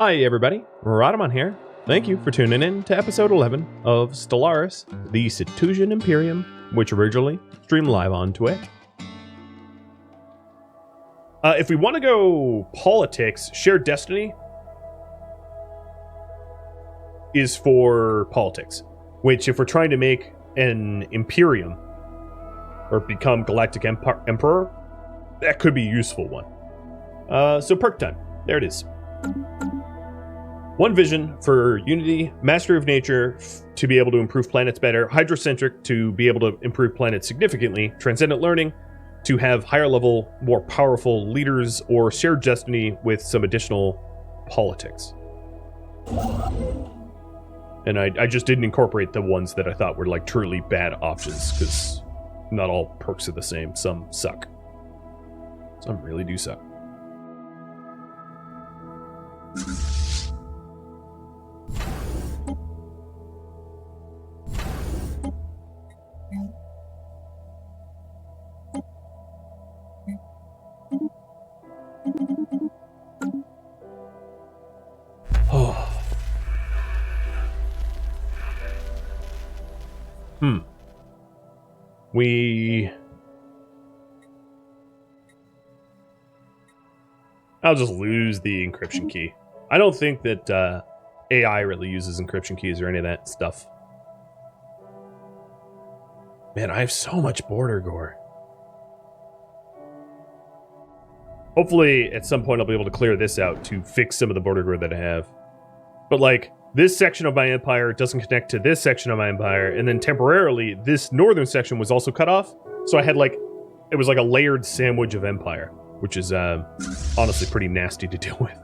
Hi everybody, Rhadamant here. Thank you for tuning in to episode 11 of Stellaris, the Cetusian Imperium, which originally streamed live on Twitch. If we want to go politics, shared destiny is for politics, which if we're trying to make an Imperium or become Galactic Emperor, that could be a useful one. So perk time, there it is. One vision for Unity, Mastery of Nature to be able to improve planets better, Hydrocentric to be able to improve planets significantly, Transcendent Learning to have higher level, more powerful leaders, or Shared Destiny with some additional politics. And I just didn't incorporate the ones that I thought were like truly bad options, because not all perks are the same. Some suck. Some really do suck. I'll just lose the encryption key. I don't think that AI really uses encryption keys or any of that stuff. Man, I have so much border gore. Hopefully, at some point, I'll be able to clear this out to fix some of the border gore that I have. But, like, this section of my empire doesn't connect to this section of my empire, and then temporarily, this northern section was also cut off. So I had, like, it was like a layered sandwich of empire, which is honestly pretty nasty to deal with.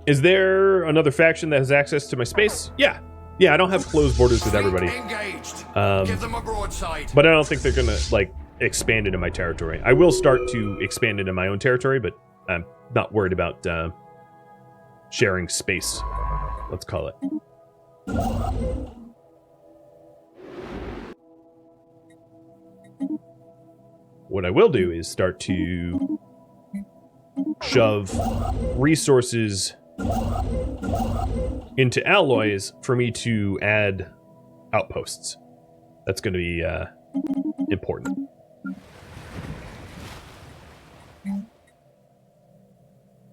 Is there another faction that has access to my space? Yeah, I don't have closed borders with everybody. Give them a broadside. But I don't think they're gonna, like, expand into my territory. I will start to expand into my own territory, but I'm not worried about sharing space, let's call it. What I will do is start to shove resources into alloys for me to add outposts. That's going to be important.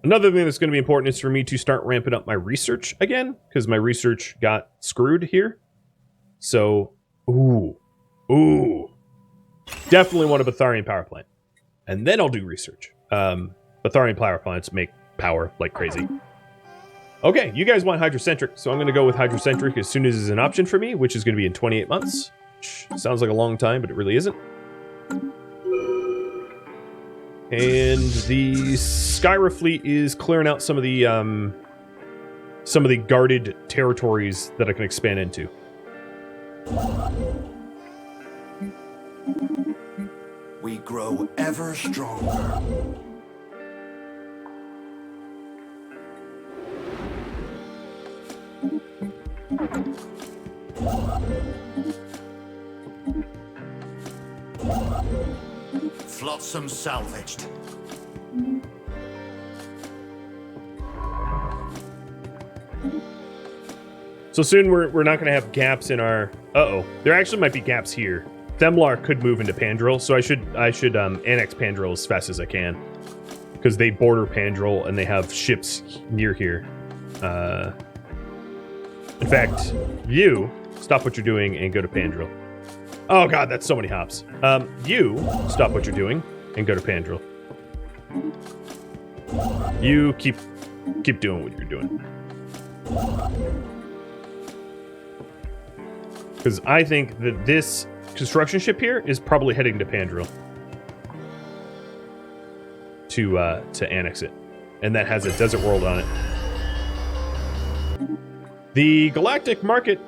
Another thing that's going to be important is for me to start ramping up my research again, because my research got screwed here. So, definitely want a Batharian power plant. And then I'll do research. Batharian power plants make power like crazy. Okay, you guys want Hydrocentric, so I'm going to go with Hydrocentric as soon as it's an option for me, which is going to be in 28 months. Which sounds like a long time, but it really isn't. And the Skyra fleet is clearing out some of the guarded territories that I can expand into. We grow ever stronger. Flotsam salvaged. So soon we're not going to have gaps in our... Uh-oh. There actually might be gaps here. Themlar could move into Pandril, so I should annex Pandril as fast as I can. Because they border Pandril and they have ships near here. In fact, you stop what you're doing and go to Pandril. Oh god, that's so many hops. You stop what you're doing and go to Pandril. You keep doing what you're doing. Because I think that this construction ship here is probably heading to Pandril to annex it, and that has a desert world on it. The galactic market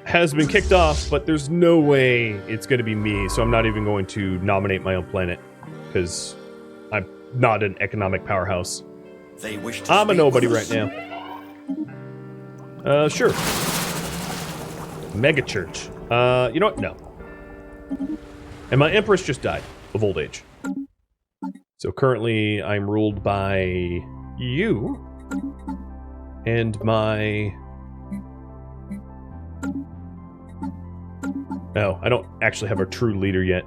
has been kicked off, but there's no way it's going to be me, so I'm not even going to nominate my own planet, because I'm not an economic powerhouse. They wish to I'm a nobody close. right now. Sure. Mega church. You know what? No. And my empress just died of old age. So currently I'm ruled by you and my... No, I don't actually have a true leader yet.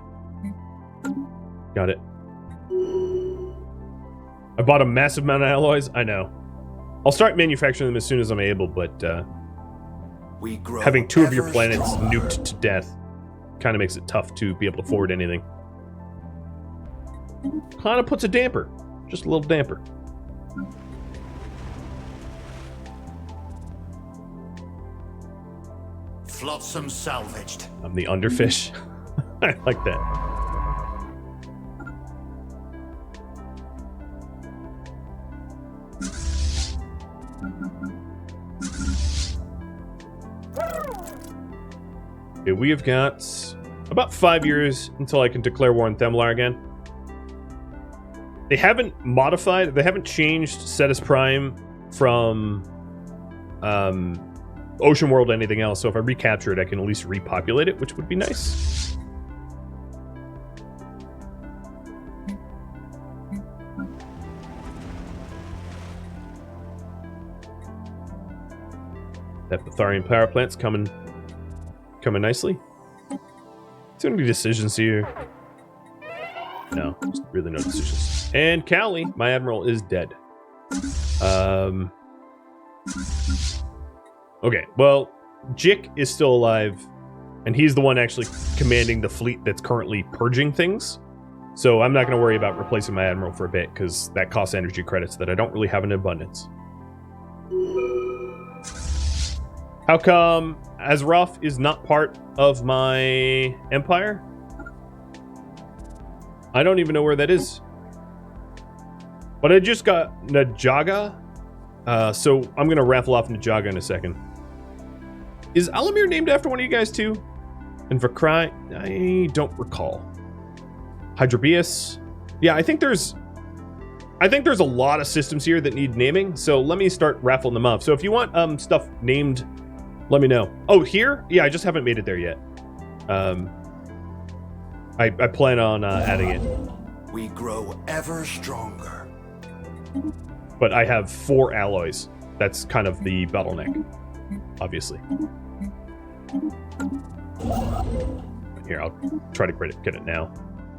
Got it. I bought a massive amount of alloys. I know. I'll start manufacturing them as soon as I'm able, but having 2 of your planets nuked to death kind of makes it tough to be able to forward anything. Kind of puts a damper. Just a little damper. Flotsam salvaged. I'm the underfish. I like that. Okay, we have got about 5 years until I can declare war on Themlar again. They haven't modified, they haven't changed Cetus Prime from Ocean World to anything else, so if I recapture it, I can at least repopulate it, which would be nice. That Betharian power plant's coming nicely. Is there any decisions here? No, just really no decisions. And Callie, my admiral, is dead. Okay, well, Jick is still alive, and he's the one actually commanding the fleet that's currently purging things. So I'm not going to worry about replacing my admiral for a bit, because that costs energy credits that I don't really have in abundance. How come Azeroth is not part of my empire? I don't even know where that is. But I just got Najaga. So I'm going to raffle off Najaga in a second. Is Alamir named after one of you guys too? And Vakrai? I don't recall. Hydrobius? Yeah, I think there's a lot of systems here that need naming. So let me start raffling them off. So if you want stuff named, let me know. Oh, here? Yeah, I just haven't made it there yet. I plan on adding it. We grow ever stronger. But I have 4 alloys. That's kind of the bottleneck, obviously. Here, I'll try to get it now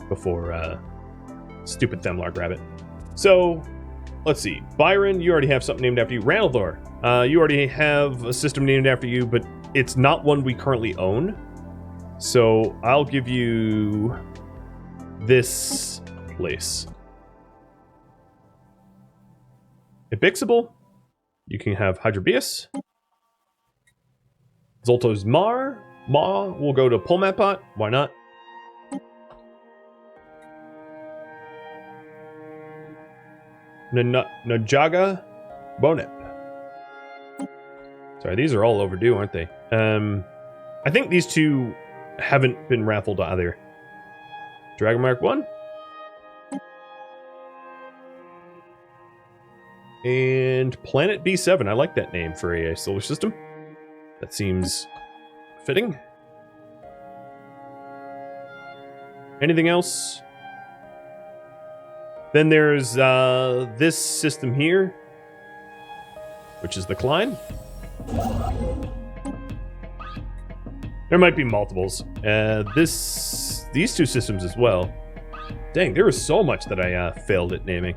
before stupid Themlar grab it. So, let's see. Byron, you already have something named after you. Randaldor, you already have a system named after you, but it's not one we currently own. So, I'll give you this place. Ibixable, you can have Hydrobius. Zolto's Maw will go to Pulmatpot. Why not? Najaga Bonep. Sorry, these are all overdue, aren't they? I think these 2 haven't been raffled either. Dragon Mark 1. And Planet B7. I like that name for a solar system. That seems fitting. Anything else? Then there's this system here, which is the Klein. There might be multiples. These 2 systems as well. Dang, there was so much that I failed at naming.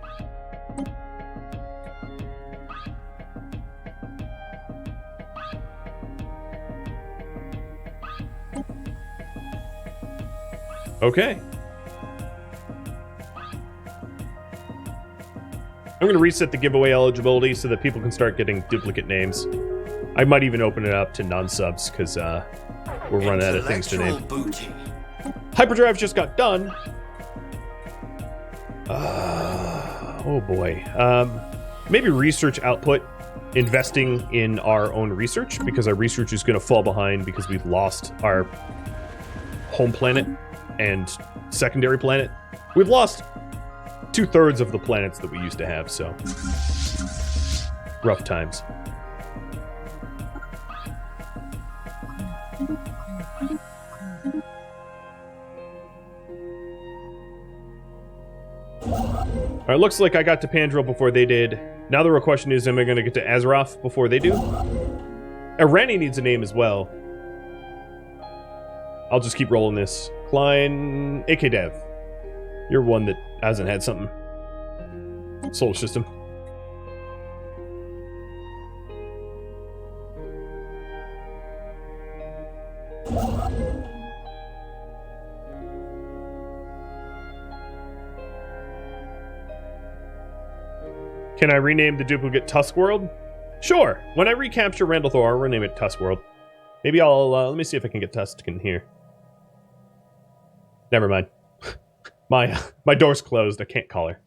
Okay. I'm going to reset the giveaway eligibility so that people can start getting duplicate names. I might even open it up to non-subs because we're running out of things to name. Hyperdrive just got done. Oh boy. Maybe research output, investing in our own research, because our research is going to fall behind because we've lost our home planet and secondary planet. We've lost 2/3 of the planets that we used to have, so rough times. Alright, looks like I got to Pandril before they did. Now the real question is, am I going to get to Azeroth before they do? Irani needs a name as well. I'll just keep rolling this. Klein... AK Dev. You're one that hasn't had something. Solar System. Can I rename the duplicate Tusk World? Sure. When I recapture Randall Thor, I'll rename it Tusk World. Maybe I'll, let me see if I can get Tusk in here. Never mind. My door's closed. I can't call her.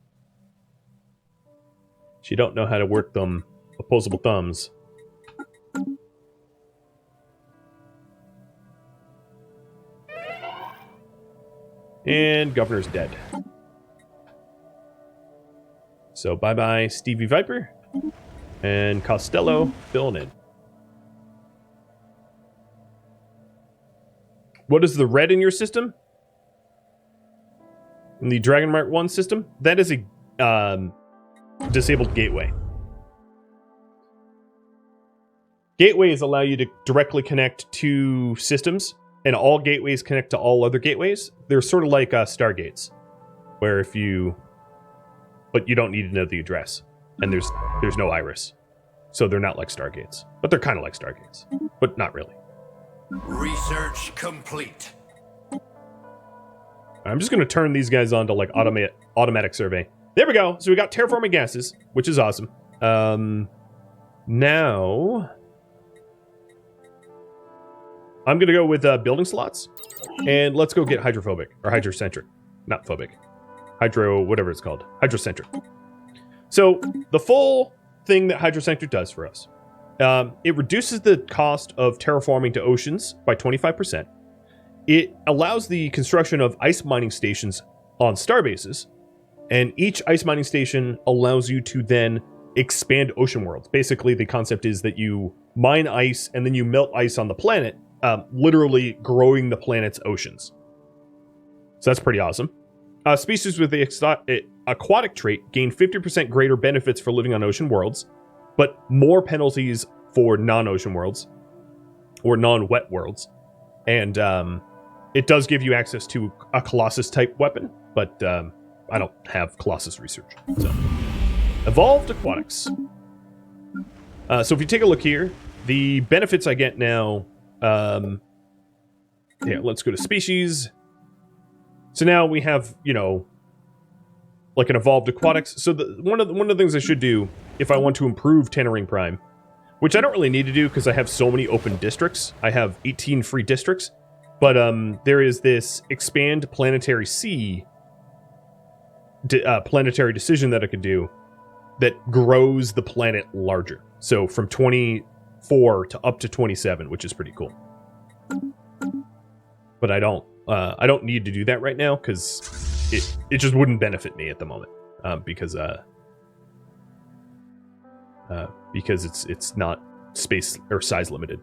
She don't know how to work them opposable thumbs. And Governor's dead. So bye-bye Stevie Viper. And Costello filling in. What is the red in your system? In the Dragonmart 1 system? That is a disabled gateway. Gateways allow you to directly connect to systems, and all gateways connect to all other gateways. They're sort of like Stargates, where if you... But you don't need to know the address, and there's no iris. So they're not like Stargates. But they're kind of like Stargates, but not really. Research complete. I'm just going to turn these guys on to like automatic survey. There we go. So we got terraforming gases, which is awesome. Now I'm going to go with building slots, and let's go get hydrophobic or hydrocentric, not phobic. Hydro, whatever it's called, hydrocentric. So the full thing that hydrocentric does for us, it reduces the cost of terraforming to oceans by 25%. It allows the construction of ice mining stations on starbases, and each ice mining station allows you to then expand ocean worlds. Basically, the concept is that you mine ice and then you melt ice on the planet, literally growing the planet's oceans. So that's pretty awesome. Species with the aquatic trait gain 50% greater benefits for living on ocean worlds, but more penalties for non-ocean worlds, or non-wet worlds. And it does give you access to a Colossus-type weapon, but I don't have Colossus research. So, Evolved Aquatics. So if you take a look here, the benefits I get now... yeah, let's go to Species. So now we have, you know, like an Evolved Aquatics. So one of the things I should do if I want to improve Tannering Prime, which I don't really need to do because I have so many open districts. I have 18 free districts. But there is this Expand Planetary Sea planetary decision that I could do that grows the planet larger. So from 24 to up to 27, which is pretty cool. But I don't need to do that right now because it just wouldn't benefit me at the moment because it's not space or size limited.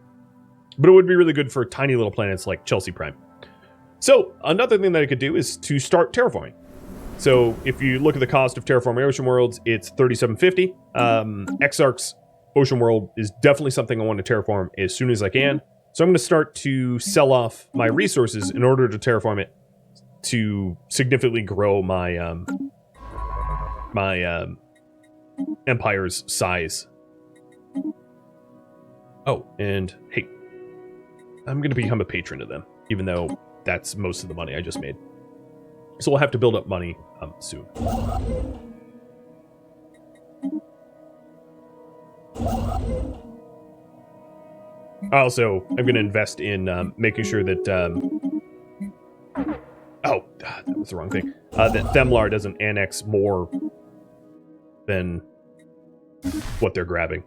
But it would be really good for tiny little planets like Chelsea Prime. So another thing that I could do is to start terraforming. So if you look at the cost of terraforming ocean worlds, it's $37.50. Exarch's ocean world is definitely something I want to terraform as soon as I can. So I'm going to start to sell off my resources in order to terraform it to significantly grow my empire's size. Oh, and hey, I'm going to become a patron to them, even though that's most of the money I just made. So we'll have to build up money soon. Also, I'm going to invest in making sure that... that was the wrong thing. That Themlar doesn't annex more than what they're grabbing.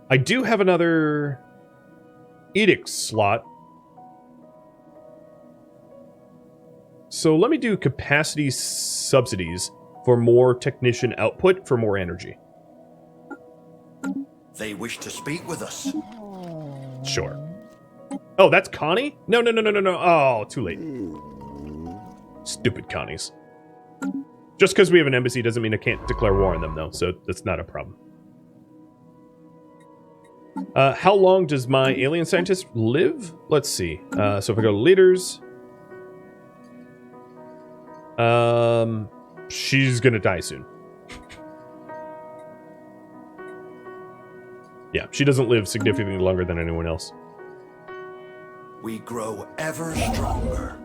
I do have another edict slot. So let me do capacity subsidies for more technician output for more energy. They wish to speak with us. Sure. Oh, that's Connie? No. Oh, too late. Stupid Connies. Just because we have an embassy doesn't mean I can't declare war on them, though, so that's not a problem. How long does my alien scientist live? Let's see. So if I go to leaders... she's gonna die soon. Yeah, she doesn't live significantly longer than anyone else. We grow ever stronger.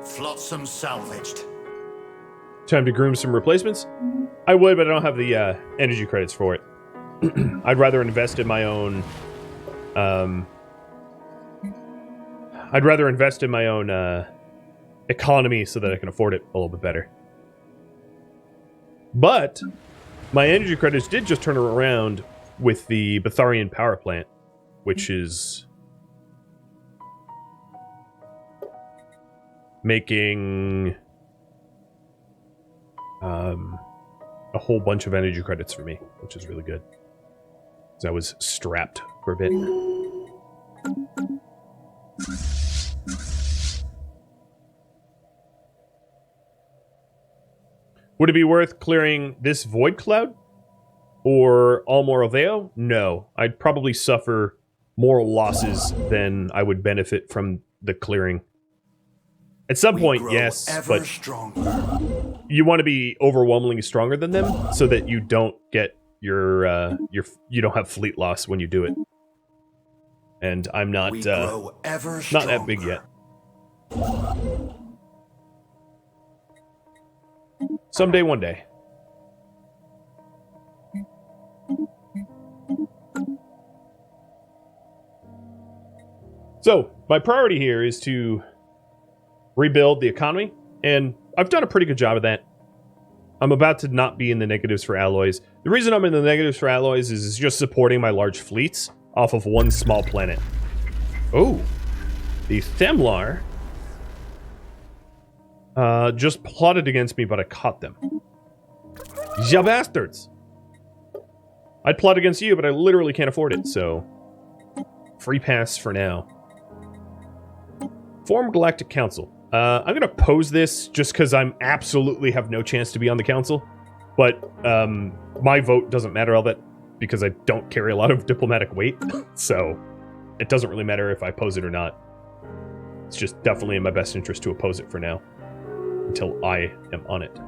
Flotsam salvaged. Time to groom some replacements? I would, but I don't have the energy credits for it. I'd rather invest in my own... I'd rather invest in my own economy so that I can afford it a little bit better. But my energy credits did just turn around with the Betharian power plant, which is making a whole bunch of energy credits for me, which is really good. Because I was strapped for a bit. Would it be worth clearing this void cloud? Or all Moroveo? No. I'd probably suffer moral losses than I would benefit from the clearing. At some point, yes, but you want to be overwhelmingly stronger than them so that you don't get you don't have fleet loss when you do it. And I'm not not that big yet. Someday, one day. So, my priority here is to rebuild the economy, and I've done a pretty good job of that. I'm about to not be in the negatives for alloys. The reason I'm in the negatives for alloys is just supporting my large fleets off of one small planet. Oh, the Themlar just plotted against me, but I caught them. Ya bastards! I'd plot against you, but I literally can't afford it, so... free pass for now. Form Galactic Council. I'm going to pose this just because I'm absolutely have no chance to be on the council. But my vote doesn't matter all that because I don't carry a lot of diplomatic weight. So it doesn't really matter if I pose it or not. It's just definitely in my best interest to oppose it for now. Until I am on it.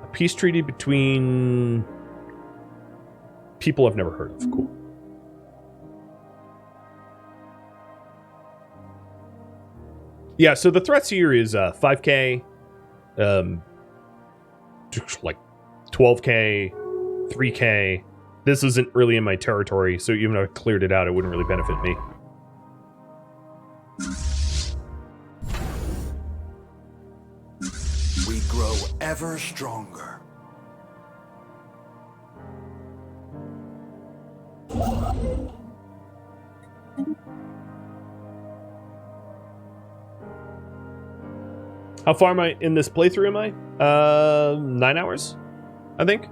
A peace treaty between people I've never heard of. Cool. Yeah, so the threats here is 5k, like 12k, 3k. This isn't really in my territory, so even if I cleared it out, it wouldn't really benefit me. We grow ever stronger. How far am I in this playthrough, am I? 9 hours, I think.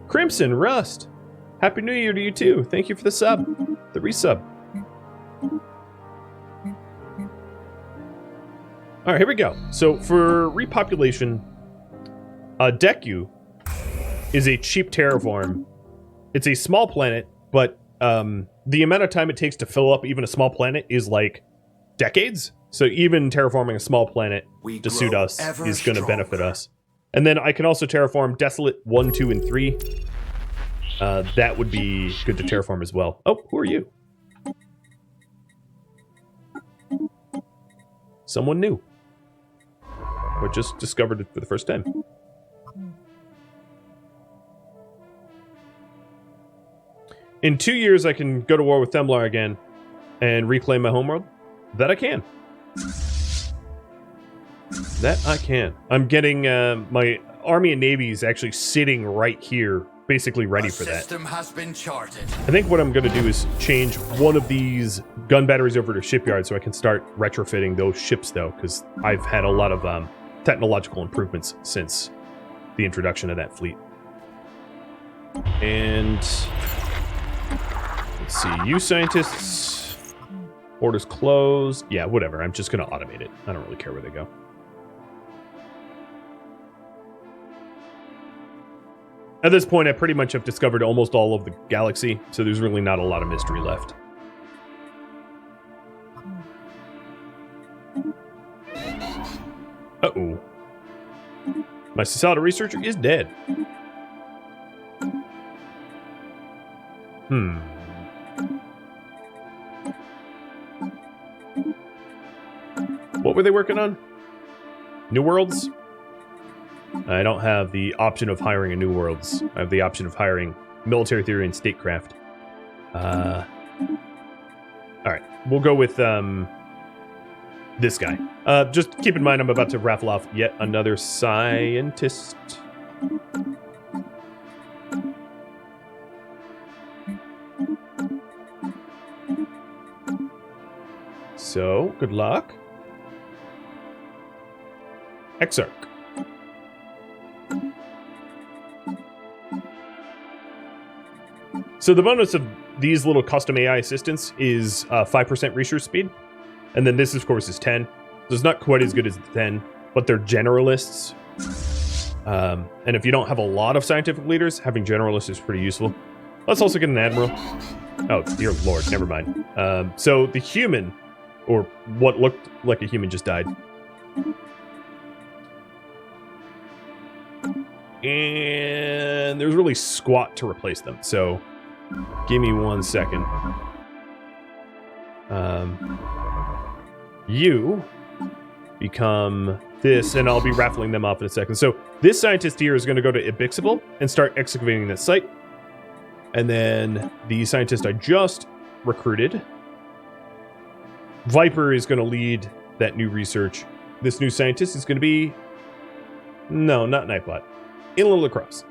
Crimson Rust. Happy New Year to you too. Thank you for the sub. The resub. Alright, here we go. So for repopulation, Deku is a cheap terraform. It's a small planet, but the amount of time it takes to fill up even a small planet is like decades. So even terraforming a small planet to suit us is going to benefit us. And then I can also terraform Desolate 1, 2, and 3. That would be good to terraform as well. Oh, who are you? Someone new. Or just discovered it for the first time. In 2 years, I can go to war with Themlar again and reclaim my homeworld. That I can. That I can. I'm getting my army and navy is actually sitting right here, basically ready for that. System has been charted. I think what I'm going to do is change one of these gun batteries over to shipyard so I can start retrofitting those ships, though, because I've had a lot of technological improvements since the introduction of that fleet. And let's see, you scientists, orders closed. Yeah, whatever. I'm just going to automate it. I don't really care where they go. At this point, I pretty much have discovered almost all of the galaxy, so there's really not a lot of mystery left. Uh-oh. My Society researcher is dead. What were they working on? New Worlds? I don't have the option of hiring a New Worlds. I have the option of hiring military theory and statecraft. Alright, we'll go with this guy. Just keep in mind I'm about to raffle off yet another scientist. So, good luck. Exarch. So the bonus of these little custom AI assistants is 5% research speed. And then this, of course, is 10. So it's not quite as good as the 10, but they're generalists. And if you don't have a lot of scientific leaders, having generalists is pretty useful. Let's also get an admiral. Oh, dear lord, never mind. So the human, or what looked like a human, just died. And there's really squat to replace them, so give me 1 second. You become this, and I'll be raffling them off in a second. So this scientist here is going to go to Ibixable and start excavating that site. And then the scientist I just recruited, Viper, is going to lead that new research. This new scientist is going to be... No, not Nightbot. Inland Lacrosse.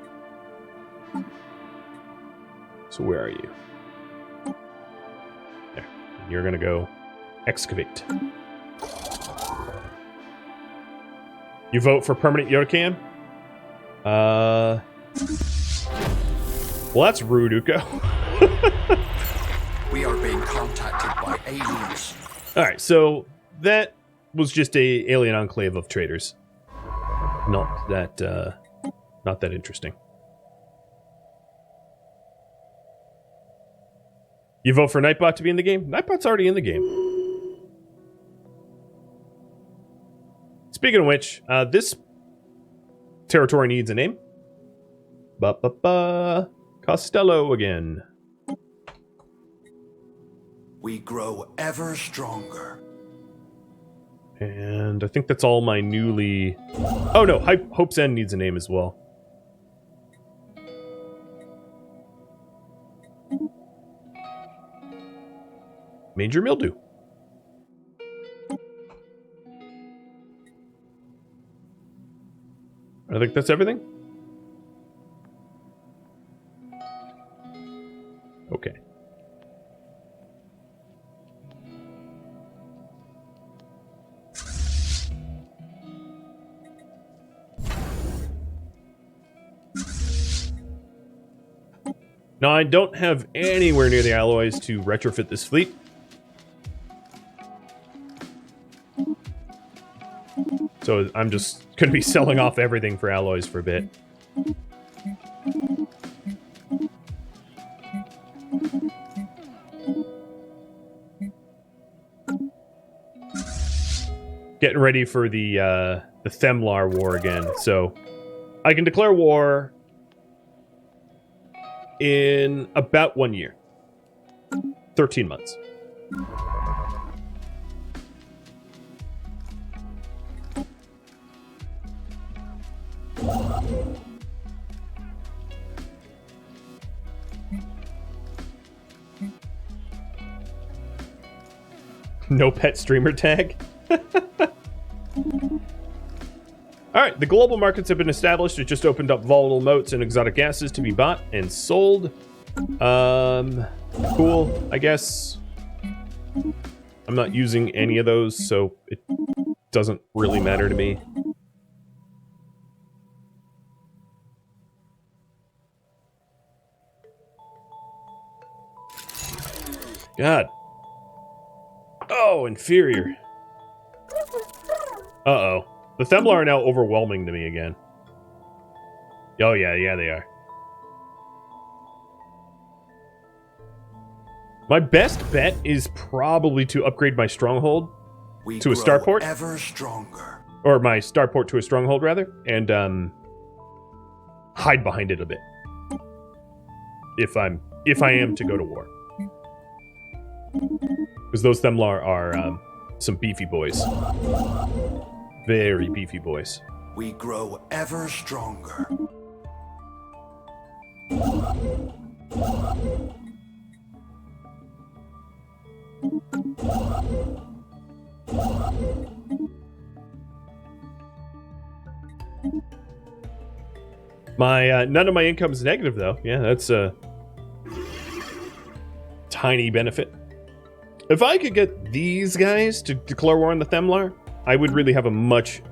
So where are you? There. And you're going to go excavate. You vote for permanent Yodacam? Well, that's rude, Uko. We are being contacted by aliens. Alright, so that was just a alien enclave of traders. Not that interesting. You vote for Nightbot to be in the game? Nightbot's already in the game. Speaking of which, this territory needs a name. Costello again. We grow ever stronger. And I think that's all my newly... Oh no, Hope's End needs a name as well. Major Mildew. I think that's everything. Okay. Now, I don't have anywhere near the alloys to retrofit this fleet. So I'm just going to be selling off everything for alloys for a bit. Getting ready for the Themlar War again. So I can declare war in about 1 year. 13 months. No pet streamer tag? All right, the global markets have been established. It just opened up volatile motes and exotic gases to be bought and sold. Cool, I guess. I'm not using any of those, so it doesn't really matter to me. God. Oh, inferior. Uh-oh. The Themlar are now overwhelming to me again. Oh, yeah, they are. My best bet is probably to upgrade my stronghold to a starport. Ever stronger. Or my starport to a stronghold, rather. And, hide behind it a bit. If I am to go to war. Because those Themlar are, some beefy boys. Very beefy boys. We grow ever stronger. My none of my income is negative though. Yeah, that's a tiny benefit. If I could get these guys to declare war on the Themlar, I would really have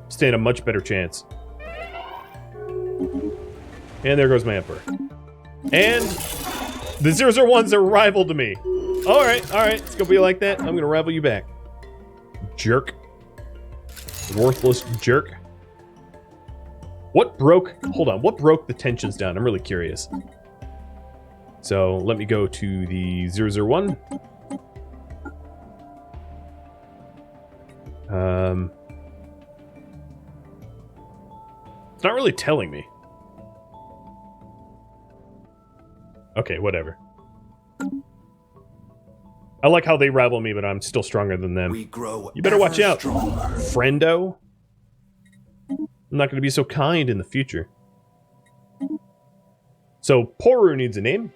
stand a much better chance. And there goes my Emperor. And the 001s are rival to me. Alright, it's gonna be like that. I'm gonna rival you back. Jerk. Worthless jerk. What broke the tensions down? I'm really curious. So let me go to the 001. It's not really telling me. Okay, whatever. I like how they rival me, but I'm still stronger than them. You better watch out, friendo. I'm not going to be so kind in the future. So, Poru needs a name.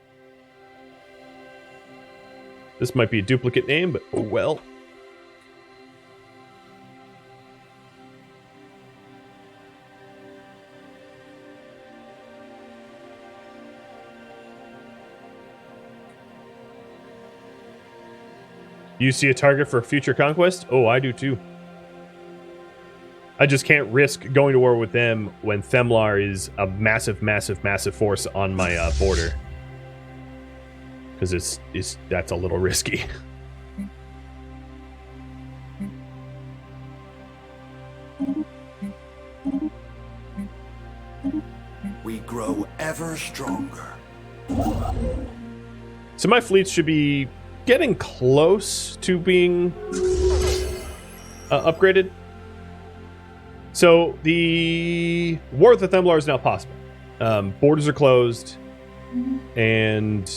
This might be a duplicate name, but oh well. You see a target for a future conquest? Oh, I do too. I just can't risk going to war with them when Themlar is a massive force on my border. Because that's a little risky. We grow ever stronger. So my fleets should be getting close to being upgraded. So the war with the Themlar is now possible. Borders are closed, and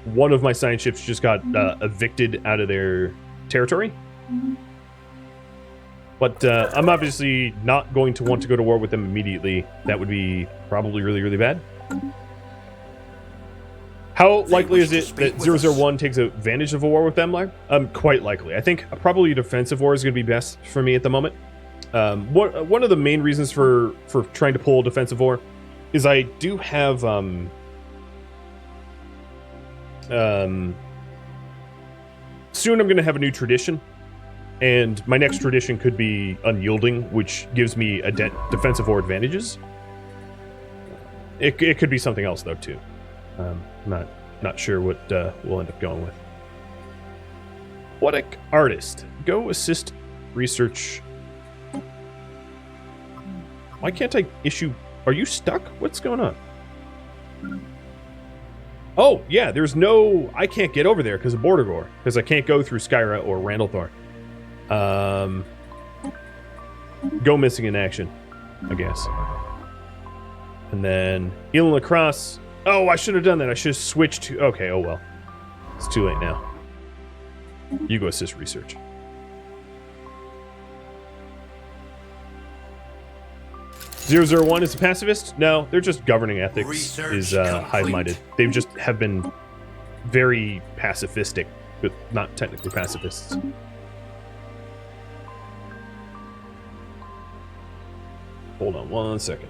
one of my science ships just got evicted out of their territory. But I'm obviously not going to want to go to war with them immediately. That would be probably really, really bad. How likely is it that 001 takes advantage of a war with Themlar? Quite likely. I think probably a defensive war is going to be best for me at the moment. One of the main reasons for trying to pull a defensive war is I do have soon I'm going to have a new tradition, and my next tradition could be unyielding, which gives me a defensive war advantages. It could be something else though too. Not sure what we'll end up going with. Aquatic artist, go assist research. Why can't I issue? Are you stuck? What's going on? Oh yeah, I can't get over there because of Border Gore, because I can't go through Skyra or Randalthor. Go missing in action, I guess. And then Elon Lacrosse. Oh, I should have done that. I should have switched to... Okay, oh well. It's too late now. You go assist research. .001 is a pacifist? No, they're just governing ethics Research is hive-minded. They just have been very pacifistic, but not technically pacifists. . Hold on one second.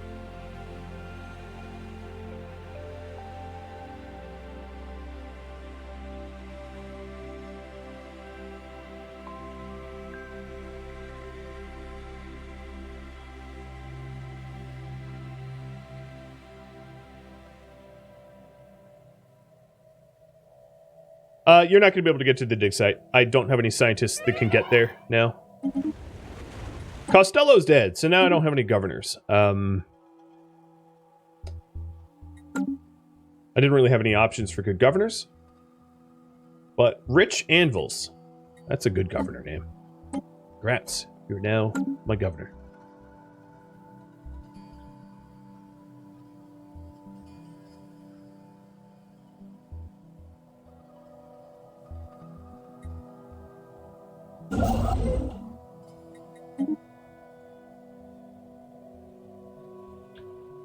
You're not going to be able to get to the dig site. I don't have any scientists that can get there now. Costello's dead, so now I don't have any governors. I didn't really have any options for good governors. But Rich Anvils. That's a good governor name. Congrats. You're now my governor.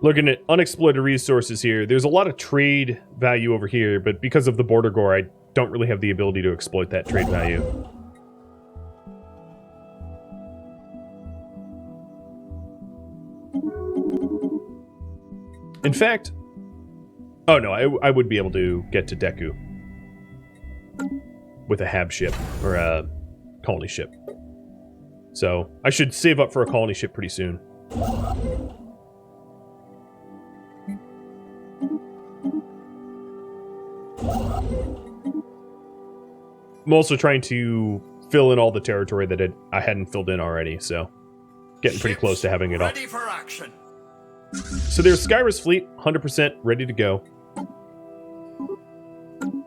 Looking at unexploited resources here, there's a lot of trade value over here, but because of the border gore, I don't really have the ability to exploit that trade value. In fact, oh no, I would be able to get to Deku with a Hab ship, or a colony ship. So, I should save up for a colony ship pretty soon. I'm also trying to fill in all the territory that I hadn't filled in already, so getting pretty close to having it all. Ready for action. So there's Skyra's fleet, 100% ready to go. I'm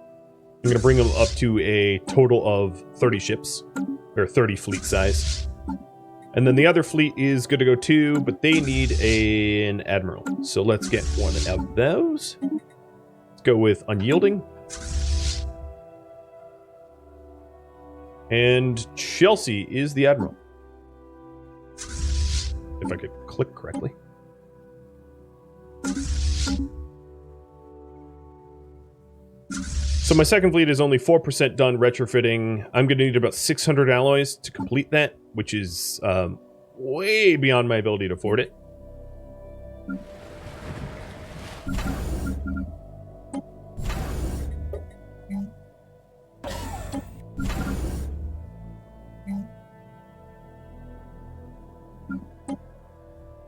going to bring them up to a total of 30 ships, or 30 fleet size. And then the other fleet is good to go too, but they need an admiral. So let's get one of those. Let's go with Unyielding. And Chelsea is the admiral. If I could click correctly. So my second fleet is only 4% done retrofitting. I'm going to need about 600 alloys to complete that, which is way beyond my ability to afford it.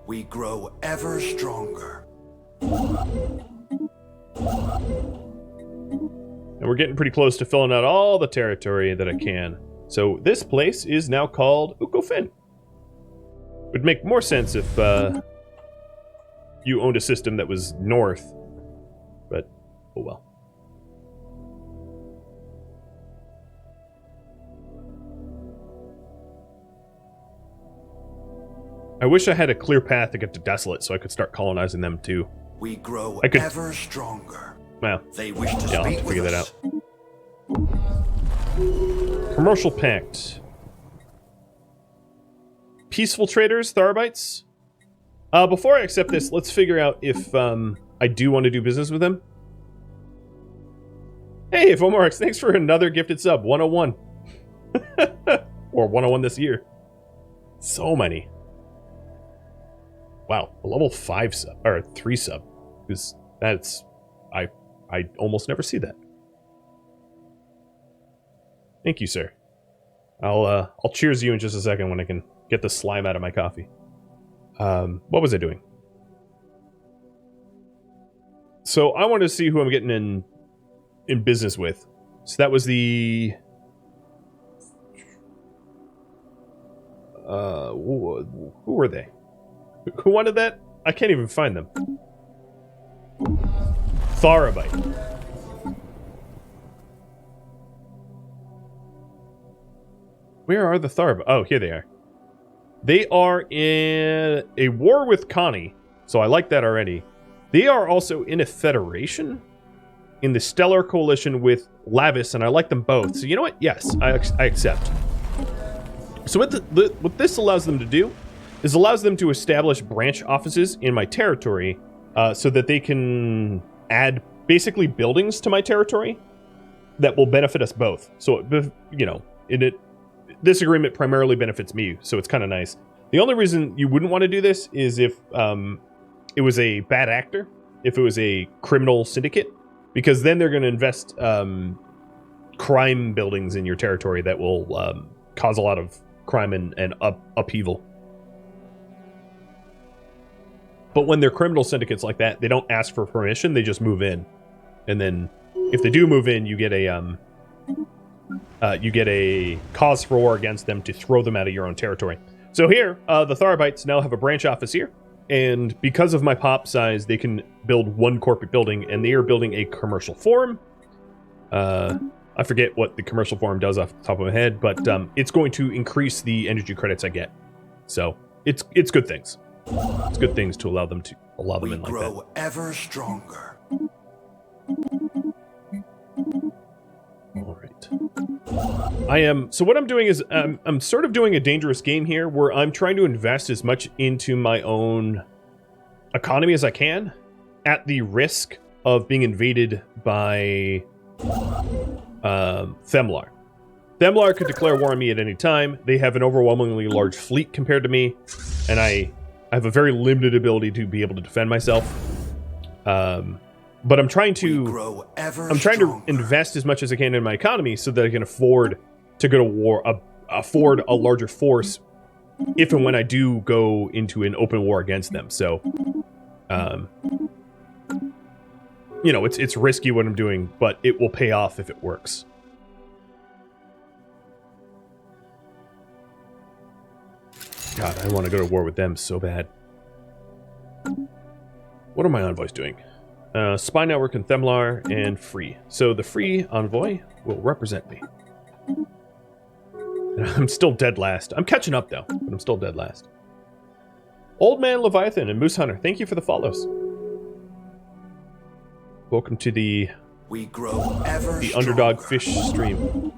We grow ever stronger. And we're getting pretty close to filling out all the territory that I can. So this place is now called Ukofin. Would make more sense if you owned a system that was north. But, oh well. I wish I had a clear path to get to Desolate so I could start colonizing them too. We grow ever stronger. Well, they wish to I'll have speak to figure with that us. out. Commercial Pact. Peaceful Traders, Tharabites. Before I accept this, let's figure out if I do want to do business with them. Hey, Fomorex, thanks for another gifted sub. 101. Or 101 this year. So many. Wow, a level 5 sub, or 3 sub. Because that's... I almost never see that. Thank you, sir. I'll cheers you in just a second when I can get the slime out of my coffee. What was I doing? So I wanted to see who I'm getting in business with. So that was the... who were they? Who wanted that? I can't even find them. Tharabite. Where are the Tharabite? Oh, here they are. They are in a war with Connie, so I like that already. They are also in a federation in the Stellar Coalition with Lavis, and I like them both. So you know what? Yes, I accept. So what this allows them to do is allows them to establish branch offices in my territory so that they can add basically buildings to my territory that will benefit us both. So, you know, this agreement primarily benefits me, so it's kind of nice. The only reason you wouldn't want to do this is if it was a bad actor, if it was a criminal syndicate, because then they're going to invest crime buildings in your territory that will cause a lot of crime and upheaval. But when they're criminal syndicates like that, they don't ask for permission, they just move in. And then if they do move in, you get a cause for war against them to throw them out of your own territory. So here, the Tharabites now have a branch office here, and because of my pop size, they can build one corporate building, and they are building a commercial forum. I forget what the commercial forum does off the top of my head, but it's going to increase the energy credits I get. So it's good things. It's good things to allow them in like that. We grow ever stronger. All right. So what I'm doing is I'm sort of doing a dangerous game here where I'm trying to invest as much into my own economy as I can at the risk of being invaded by Themlar. Themlar could declare war on me at any time. They have an overwhelmingly large fleet compared to me, and I have a very limited ability to be able to defend myself. But I'm trying to invest as much as I can in my economy so that I can afford to go to war, afford a larger force if and when I do go into an open war against them. So, you know, it's risky what I'm doing, but it will pay off if it works. God, I want to go to war with them so bad. What are my envoys doing? Spy Network and Themlar and Free. So the Free envoy will represent me. And I'm still dead last. I'm catching up though, but I'm still dead last. Old Man Leviathan and Moose Hunter, thank you for the follows. Welcome to the Underdog Fish stream.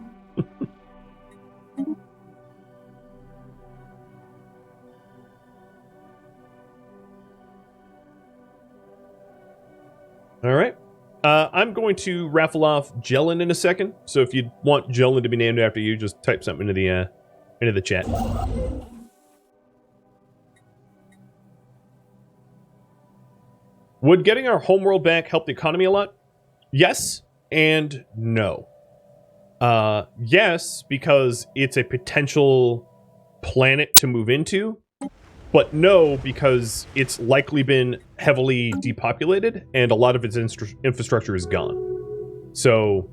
All right. I'm going to raffle off Jellin in a second. So if you want Jellin to be named after you, just type something into the chat. Would getting our homeworld back help the economy a lot? Yes and no. Yes, because it's a potential planet to move into. But no, because it's likely been heavily depopulated and a lot of its infrastructure is gone. So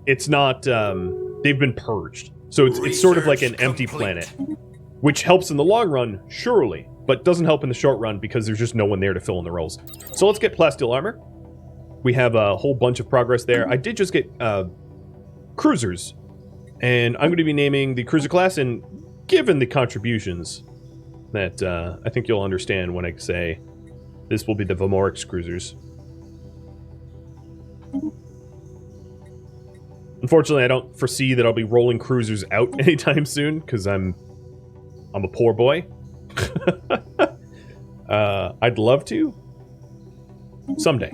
it's not, they've been purged. So it's sort of like an empty planet, which helps in the long run, surely, but doesn't help in the short run because there's just no one there to fill in the roles. So let's get plasteel armor. We have a whole bunch of progress there. I did just get cruisers, and I'm going to be naming the cruiser class, and given the contributions that I think you'll understand when I say this will be the Vomorix cruisers. Unfortunately, I don't foresee that I'll be rolling cruisers out anytime soon because I'm a poor boy. I'd love to. Someday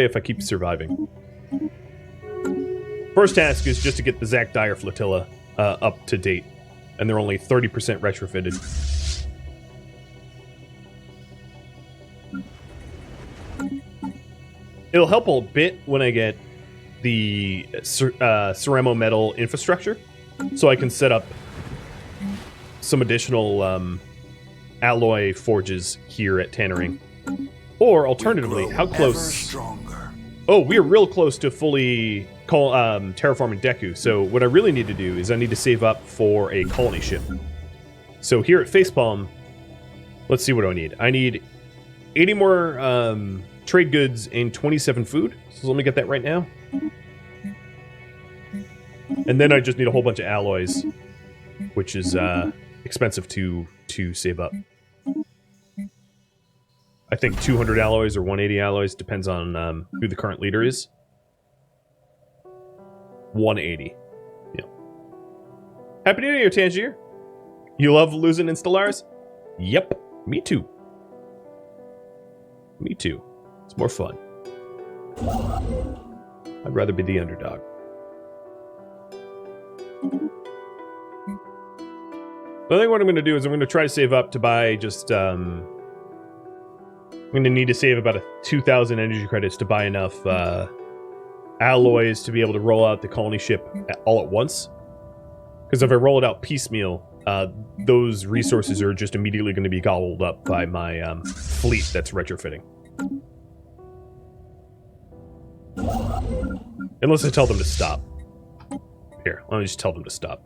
if I keep surviving. First task is just to get the Zach Dyer flotilla up to date. And they're only 30% retrofitted. It'll help a bit when I get the ceramo metal infrastructure, so I can set up some additional alloy forges here at Tannering. Or alternatively, how close? Oh, we are real close to fully terraforming Deku. So what I really need to do is I need to save up for a colony ship. So here at Facepalm, let's see what I need. I need 80 more trade goods and 27 food. So let me get that right now. And then I just need a whole bunch of alloys, which is expensive to save up. I think 200 alloys or 180 alloys, depends on who the current leader is. 180. Yeah. Happy New Year, Tangier. You love losing in Stellaris? Yep, me too. Me too. It's more fun. I'd rather be the underdog. I think what I'm going to do is I'm going to try to save up to buy just... I'm going to need to save about 2,000 energy credits to buy enough alloys to be able to roll out the colony ship all at once. Because if I roll it out piecemeal, those resources are just immediately going to be gobbled up by my fleet that's retrofitting. Unless I tell them to stop. Here, let me just tell them to stop.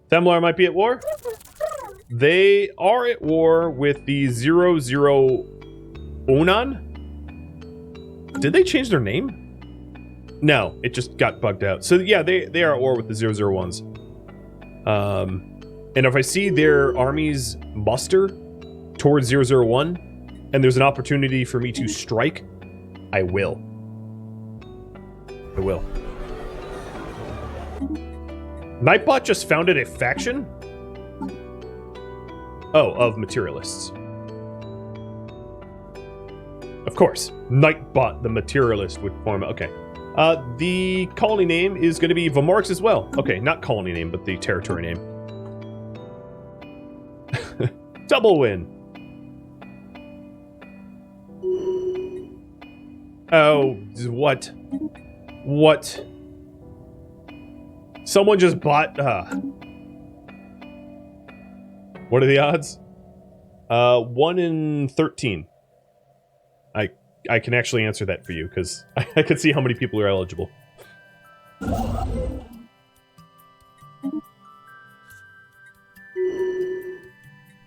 Templar might be at war. They are at war with the 00 Onan. Did they change their name? No, it just got bugged out. So yeah, they are at war with the 001s. And if I see their armies muster towards 001, and there's an opportunity for me to strike, I will. I will. Nightbot just founded a faction? Oh, of materialists. Of course. Nightbot, the materialist, would form... Okay. The colony name is going to be Vomorix as well. Okay, not colony name, but the territory name. Double win. Oh, what? What? Someone just bought... What are the odds? 1 in 13. I can actually answer that for you, because I can see how many people are eligible.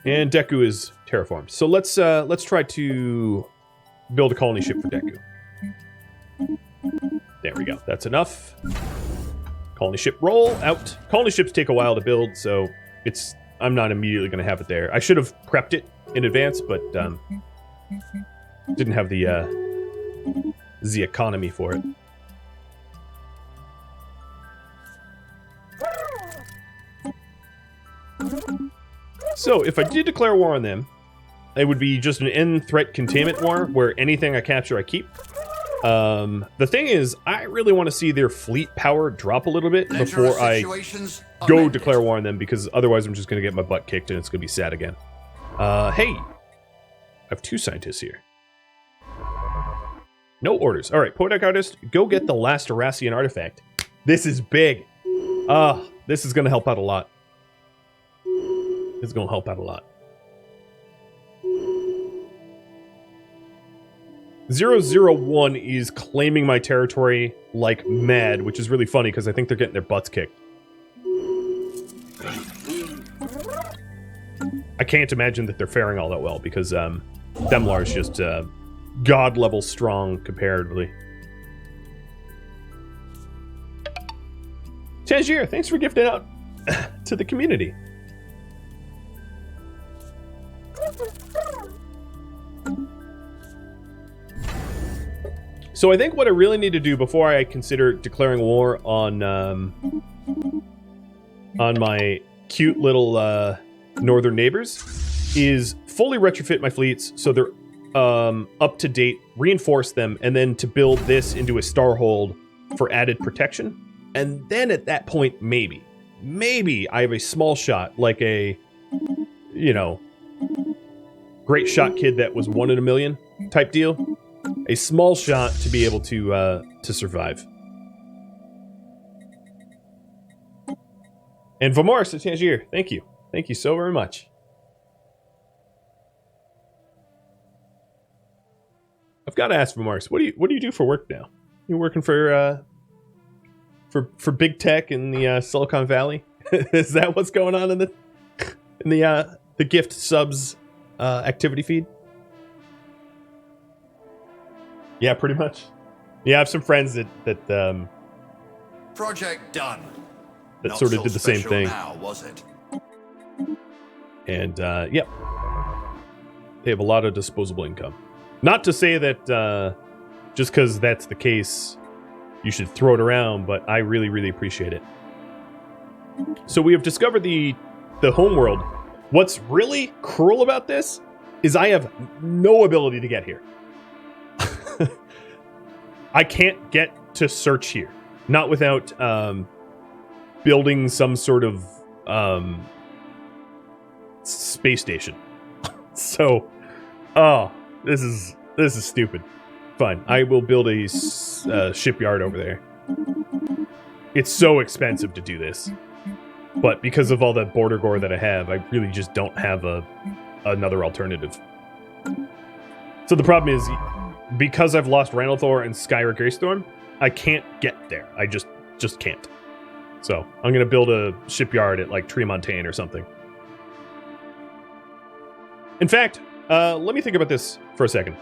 And Deku is terraformed. So let's try to build a colony ship for Deku. There we go. That's enough. Colony ship roll out. Colony ships take a while to build, so I'm not immediately going to have it there. I should have prepped it in advance, but didn't have the economy for it. So, if I did declare war on them, it would be just an end threat containment war, where anything I capture I keep. The thing is, I really want to see their fleet power drop a little bit before I go declare war on them, because otherwise I'm just going to get my butt kicked and it's going to be sad again. Hey! I have 2 scientists here. No orders. Alright, Poetic Artist, go get the last Arassian artifact. This is big! This is going to help out a lot. This is going to help out a lot. 001 is claiming my territory like mad, which is really funny because I think they're getting their butts kicked. I can't imagine that they're faring all that well because Demlar is just god level strong comparatively. Tangier, thanks for gifting out to the community. So I think what I really need to do before I consider declaring war on my cute little northern neighbors is fully retrofit my fleets so they're up to date, reinforce them, and then to build this into a starhold for added protection. And then at that point, maybe I have a small shot, like a, you know, great shot kid that was 1 in a million type deal. A small shot to be able to survive. And Vomorix at Tangier, thank you. Thank you so very much. I've got to ask Vomorix, what do you do for work now? You working for big tech in the Silicon Valley? Is that what's going on in the gift subs activity feed? Yeah, pretty much. Yeah, I have some friends that project done. That sort of did the same thing. Now, was it? And yep, they have a lot of disposable income. Not to say that just because that's the case, you should throw it around, but I really, really appreciate it. So we have discovered the homeworld. What's really cruel about this is I have no ability to get here. I can't get to search here. Not without building some sort of space station. So, oh, this is stupid. Fine, I will build a shipyard over there. It's so expensive to do this, but because of all that border gore that I have, I really just don't have another alternative. So the problem is, because I've lost Ranalthor and Skyra Greystorm, I can't get there. I just can't. So I'm gonna build a shipyard at like Tremontaine or something. In fact, let me think about this for a second.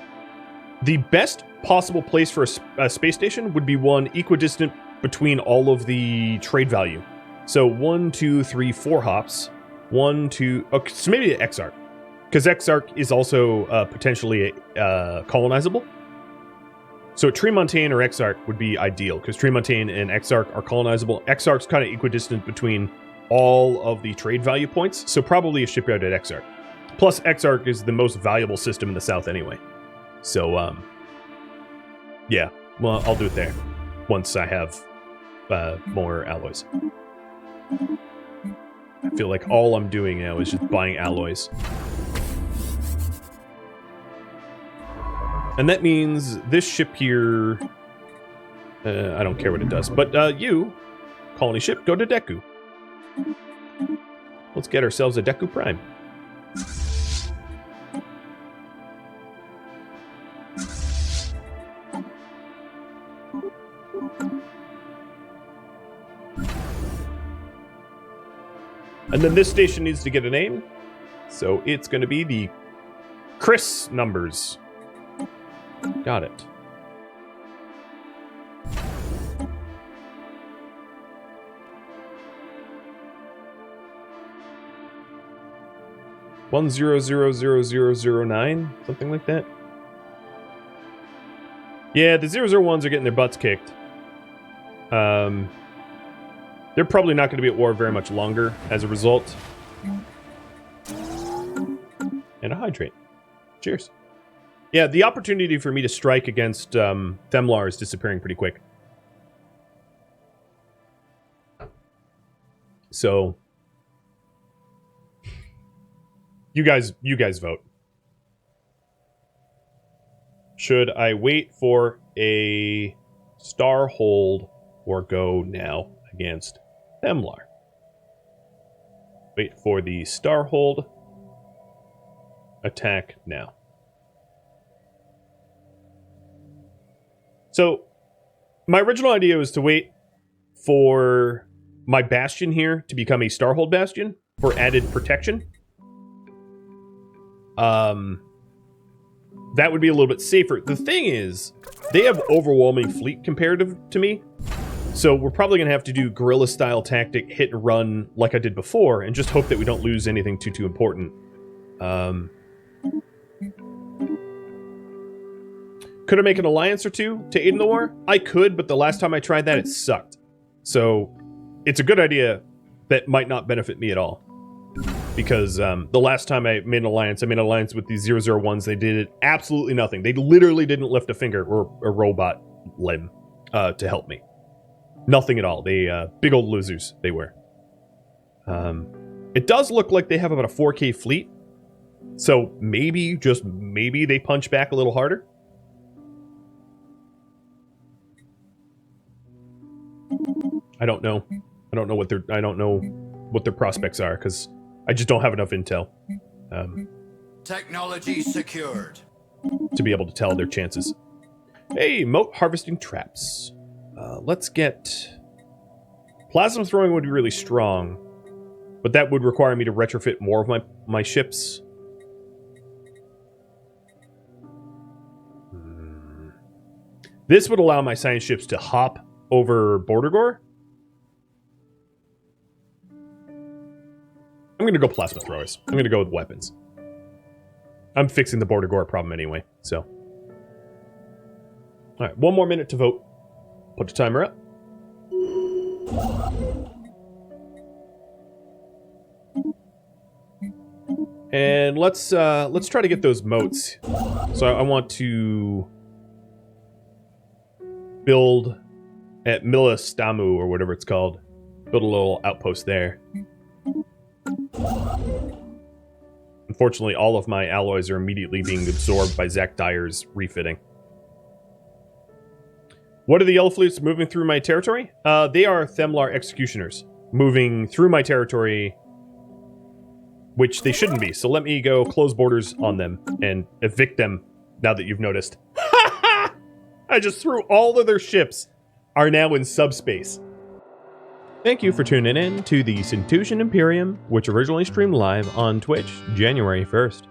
The best possible place for a space station would be one equidistant between all of the trade value. So 1, 2, 3, 4 hops. 1, 2. Okay, so maybe an Exarch, because Exarch is also potentially colonizable. So Tremontaine or Exarch would be ideal, because Tremontaine and Exarch are colonizable. Exarch's kind of equidistant between all of the trade value points, so probably a shipyard at Exarch. Plus, Exarch is the most valuable system in the south anyway. So, yeah, well, I'll do it there once I have more alloys. I feel like all I'm doing now is just buying alloys. And that means this ship here, I don't care what it does, but you, colony ship, go to Deku. Let's get ourselves a Deku Prime. And then this station needs to get a name, so it's going to be the Chris numbers. Got it. One 0000009, something like that. Yeah, the 001s are getting their butts kicked. They're probably not going to be at war very much longer as a result. And a hydrate. Cheers. Yeah, the opportunity for me to strike against Themlar is disappearing pretty quick. So, you guys vote. Should I wait for a star hold or go now against Themlar? Wait for the star hold. Attack now. So, my original idea was to wait for my bastion here to become a Starhold bastion for added protection. That would be a little bit safer. The thing is, they have overwhelming fleet comparative to me, so we're probably going to have to do guerrilla-style tactic, hit and run like I did before, and just hope that we don't lose anything too important. Could I make an alliance or two to aid in the war? I could, but the last time I tried that, it sucked. So, it's a good idea that might not benefit me at all. Because the last time I made an alliance with these 001s. They did absolutely nothing. They literally didn't lift a finger or a robot limb to help me. Nothing at all. They, big old losers, they were. It does look like they have about a 4K fleet. So, maybe, just maybe, they punch back a little harder. I don't know. I don't know what their prospects are, because I just don't have enough intel. Technology secured. To be able to tell their chances. Hey, moat harvesting traps. Let's get... Plasma throwing would be really strong, but that would require me to retrofit more of my ships. This would allow my science ships to hop over Border Gore. I'm going to go plasma throwers. I'm going to go with weapons. I'm fixing the Border Gore problem anyway, so. Alright, one more minute to vote. Put the timer up. And let's try to get those moats. So I want to build at Milastamu, or whatever it's called. Build a little outpost there. Unfortunately, all of my alloys are immediately being absorbed by Zach Dyer's refitting. What are the yellow flutes moving through my territory? They are Themlar executioners moving through my territory, which they shouldn't be. So let me go close borders on them and evict them now that you've noticed. I just threw all of their ships are now in subspace. Thank you for tuning in to the Cetusian Imperium, which originally streamed live on Twitch January 1st.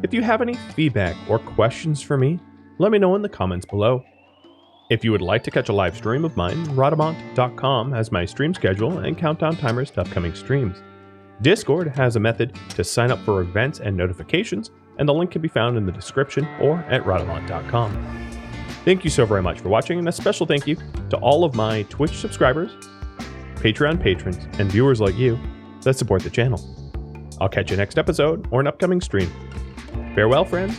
If you have any feedback or questions for me, let me know in the comments below. If you would like to catch a live stream of mine, Rhadamant.com has my stream schedule and countdown timers to upcoming streams. Discord has a method to sign up for events and notifications, and the link can be found in the description or at Rhadamant.com. Thank you so very much for watching, and a special thank you to all of my Twitch subscribers, Patreon patrons, and viewers like you that support the channel. I'll catch you next episode or an upcoming stream. Farewell, friends.